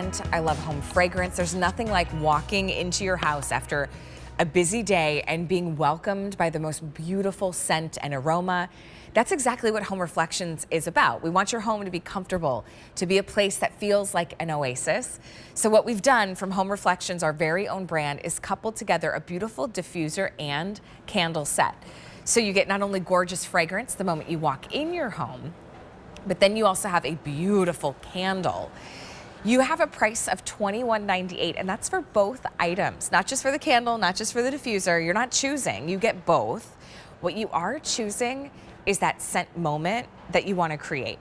scent. I love home fragrance. There's nothing like walking into your house after a busy day and being welcomed by the most beautiful scent and aroma. That's exactly what Home Reflections is about. We want your home to be comfortable, to be a place that feels like an oasis. So what we've done from Home Reflections, our very own brand, is coupled together a beautiful diffuser and candle set. So you get not only gorgeous fragrance the moment you walk in your home, but then you also have a beautiful candle. You have a price of $21.98, and that's for both items, not just for the candle, not just for the diffuser. You're not choosing, you get both. What you are choosing is that scent moment that you want to create.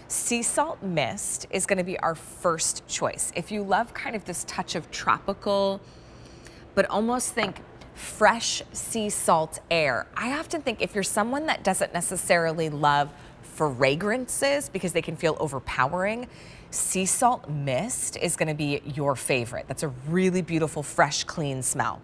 Sea salt mist is going to be our first choice. If you love kind of this touch of tropical, but almost think fresh sea salt air. I often think if you're someone that doesn't necessarily love fragrances because they can feel overpowering, sea salt mist is going to be your favorite. That's a really beautiful, fresh, clean smell.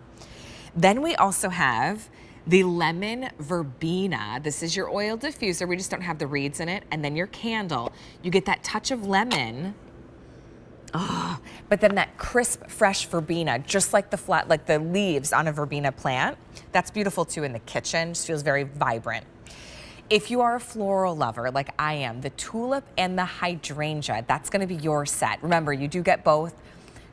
Then we also have the lemon verbena. This is your oil diffuser. We just don't have the reeds in it. And then your candle. You get that touch of lemon. Oh, but then that crisp, fresh verbena, just like the leaves on a verbena plant. That's beautiful too in the kitchen. Just feels very vibrant. If you are a floral lover like I am, the tulip and the hydrangea, that's going to be your set. Remember, you do get both.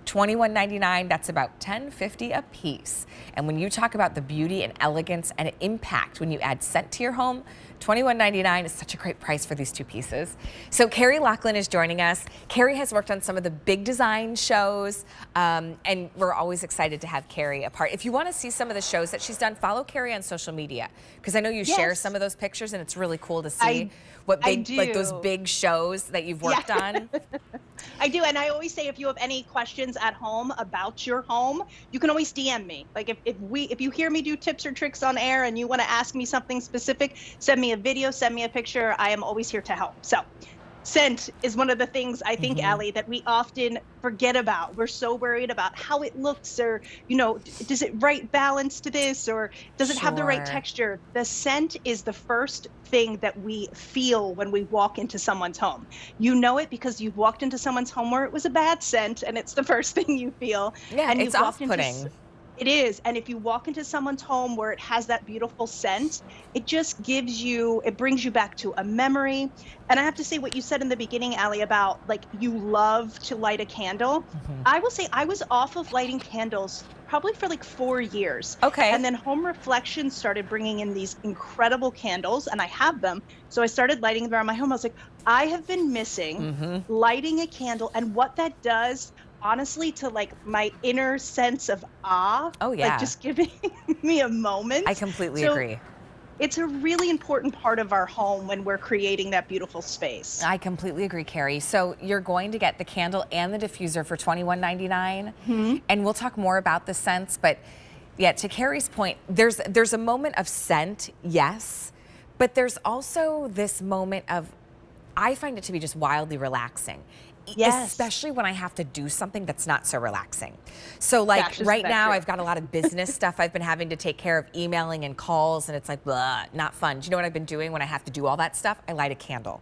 $21.99, that's about $10.50 a piece. And when you talk about the beauty and elegance and impact when you add scent to your home, $21.99 is such a great price for these two pieces. So Carrie Laughlin is joining us. Carrie has worked on some of the big design shows, and we're always excited to have Carrie a part. If you want to see some of the shows that she's done, follow Carrie on social media, because I know you share some of those pictures, and it's really cool to see like those big shows that you've worked on. I do, and I always say if you have any questions at home about your home, you can always DM me. Like if you hear me do tips or tricks on air and you want to ask me something specific, send me a video, send me a picture. I am always here to help. So scent is one of the things I think, Allie, that we often forget about. We're so worried about how it looks, or, you know, does it right balance to this, or does it have the right texture? The scent is the first thing that we feel when we walk into someone's home. You know it because you've walked into someone's home where it was a bad scent, and it's the first thing you feel. Yeah, and it's off-putting. It is. And if you walk into someone's home where it has that beautiful scent, it just it brings you back to a memory. And I have to say what you said in the beginning, Allie, about like you love to light a candle. I will say I was off of lighting candles probably for like 4 years. Okay. And then Home Reflections started bringing in these incredible candles, and I have them. So I started lighting them around my home. I was like, I have been missing lighting a candle, and what that does, honestly, to like my inner sense of awe. Oh yeah. Like just giving me a moment. I completely agree. It's a really important part of our home when we're creating that beautiful space. I completely agree, Carrie. So you're going to get the candle and the diffuser for $21.99. And we'll talk more about the scents, but yeah, to Carrie's point, there's a moment of scent, yes, but there's also this moment of, I find it to be just wildly relaxing. Yes. Especially when I have to do something that's not so relaxing. So like right now I've got a lot of business stuff I've been having to take care of, emailing and calls, and it's like, blah, not fun. Do you know what I've been doing when I have to do all that stuff? I light a candle.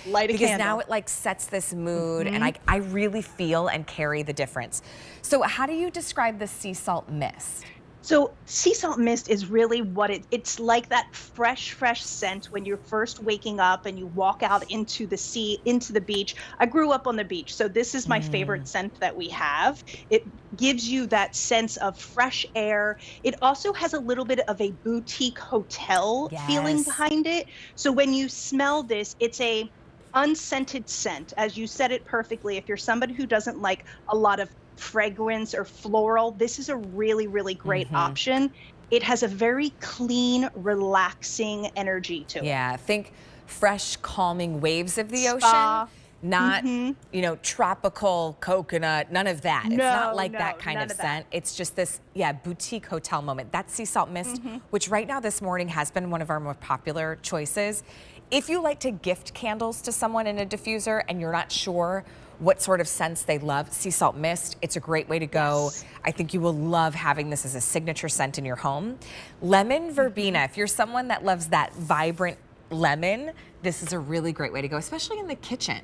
Because now it like sets this mood, and I really feel and carry the difference. So how do you describe the sea salt mist? So sea salt mist is really what it's like, that fresh scent when you're first waking up and you walk out into the sea, into the beach. I grew up on the beach, so this is my favorite scent that we have. It gives you that sense of fresh air. It also has a little bit of a boutique hotel feeling behind it. So when you smell this, it's a unscented scent. As you said it perfectly, if you're somebody who doesn't like a lot of fragrance or floral, this is a really, really great option. It has a very clean, relaxing energy to it. Yeah, think fresh, calming waves of the ocean, not, you know, tropical coconut, none of that. It's not like that kind of scent. It's just this, boutique hotel moment. That sea salt mist, which right now this morning has been one of our more popular choices. If you like to gift candles to someone in a diffuser and you're not sure what sort of scents they love, sea salt mist, it's a great way to go. I think you will love having this as a signature scent in your home. Lemon verbena, if you're someone that loves that vibrant lemon, this is a really great way to go, especially in the kitchen.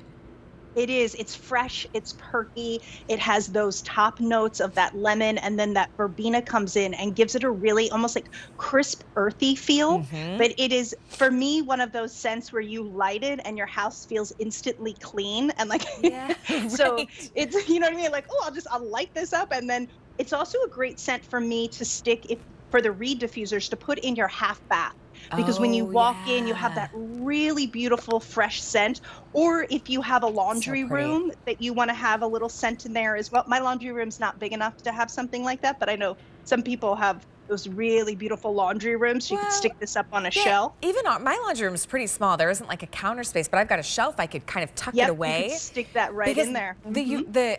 It is. It's fresh, it's perky, it has those top notes of that lemon, and then that verbena comes in and gives it a really almost like crisp, earthy feel. Mm-hmm. But it is, for me, one of those scents where you light it and your house feels instantly clean and like Yeah, so right. it's you know what I mean? Like, oh, I'll light this up. And then it's also a great scent for me to stick if for the reed diffusers to put in your half bath. Because when you Oh, walk in, you have yeah. that really beautiful fresh scent, or if you have a So laundry pretty. room that you wanna have a little scent in there as well. My laundry room's not big enough to have something like that, but I know some people have those really beautiful laundry rooms, so you could Well, stick this up on a yeah, shelf. even my laundry room is pretty small. There isn't like a counter space, but I've got a shelf I could kind of tuck it Yep, you could away. stick that right Because in there. the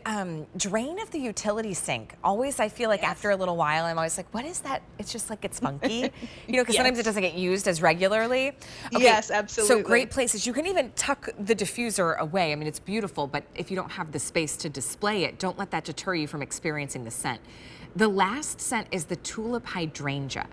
Mhm. drain of the utility sink always, I feel like after Yes. a little while, I'm always like, what is that? It's just like it's funky, you know, because sometimes it Yes. doesn't get used as regularly. Okay, Yes, so great absolutely. places. You can even tuck the diffuser away. I mean, it's beautiful, but if you don't have the space to display it, don't let that deter you from experiencing the scent. The last scent is the tulip hydrangea.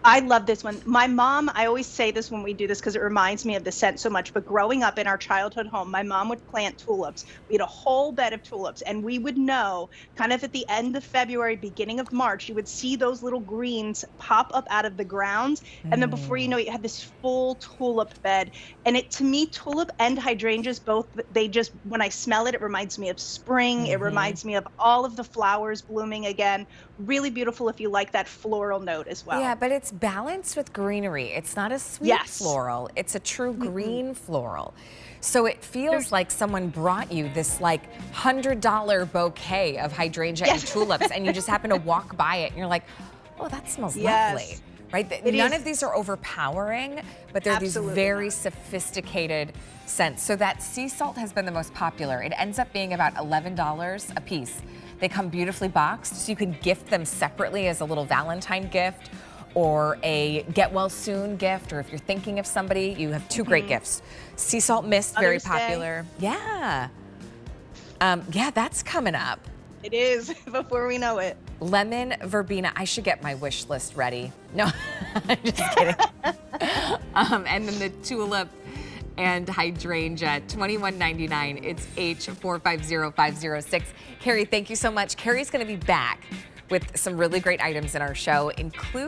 I love this one. My mom, I always say this when we do this because it reminds me of the scent so much. But growing up in our childhood home, my mom would plant tulips. We had a whole bed of tulips, and we would know kind of at the end of February, beginning of March, you would see those little greens pop up out of the grounds. And then before you Mm. know it, you had this full tulip bed. And it, to me, tulip and hydrangeas both, they just, when I smell it, it reminds me of spring. It Hmm. reminds me of all of the flowers blooming again. Really beautiful if you like that floral note as Yeah, well. but it's balanced with greenery. It's not a sweet Yes. floral. It's a true Mm-mm. green floral. So it feels There's like someone brought you this like $100 bouquet of hydrangea and yes. tulips, and you just happen to walk by it and you're like, oh, that smells lovely. Yes. Right? It None is of these are overpowering, but they're these absolutely very not. sophisticated scents. So that sea salt has been the most popular. It ends up being about $11 a piece. They come beautifully boxed, so you can gift them separately as a little Valentine gift or a get well soon gift, or if you're thinking of somebody, you have two great Mhm. gifts. Sea salt mist, very Mother's Day. popular. Yeah. Yeah, that's coming up. It is before we know it. Lemon verbena. I should get my wish list ready. No, I'm just kidding. And then the tulip and hydrangea, $21.99. It's H450506. Carrie, thank you so much. Carrie's going to be back with some really great items in our show, including